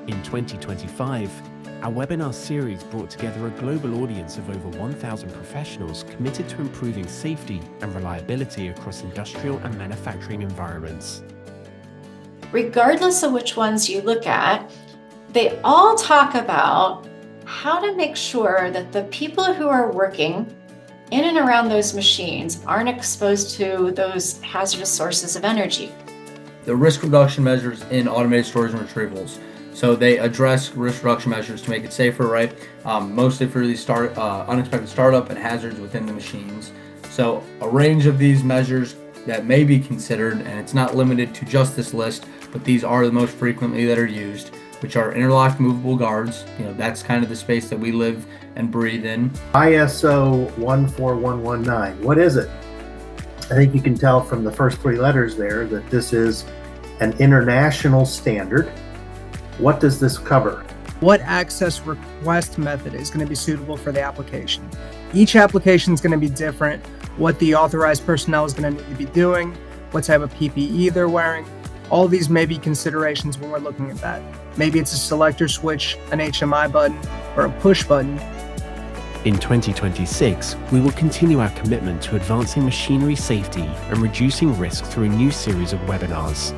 In 2025, our webinar series brought together a global audience of over 1,000 professionals committed to improving safety and reliability across industrial and manufacturing environments. Regardless of which ones you look at, they all talk about how to make sure that the people who are working in and around those machines aren't exposed to those hazardous sources of energy. The risk reduction measures in automated storage and retrievals. So they address risk reduction measures to make it safer, right? Mostly for these unexpected startup and hazards within the machines. So a range of these measures that may be considered, and it's not limited to just this list, but these are the most frequently that are used, which are interlocked movable guards. That's kind of the space that we live and breathe in. ISO 14119, what is it? I think you can tell from the first three letters there that this is an international standard. What does this cover? What access request method is going to be suitable for the application? Each application is going to be different. What the authorized personnel is going to need to be doing, what type of PPE they're wearing. All these may be considerations when we're looking at that. Maybe it's a selector switch, an HMI button, or a push button. In 2026, we will continue our commitment to advancing machinery safety and reducing risk through a new series of webinars.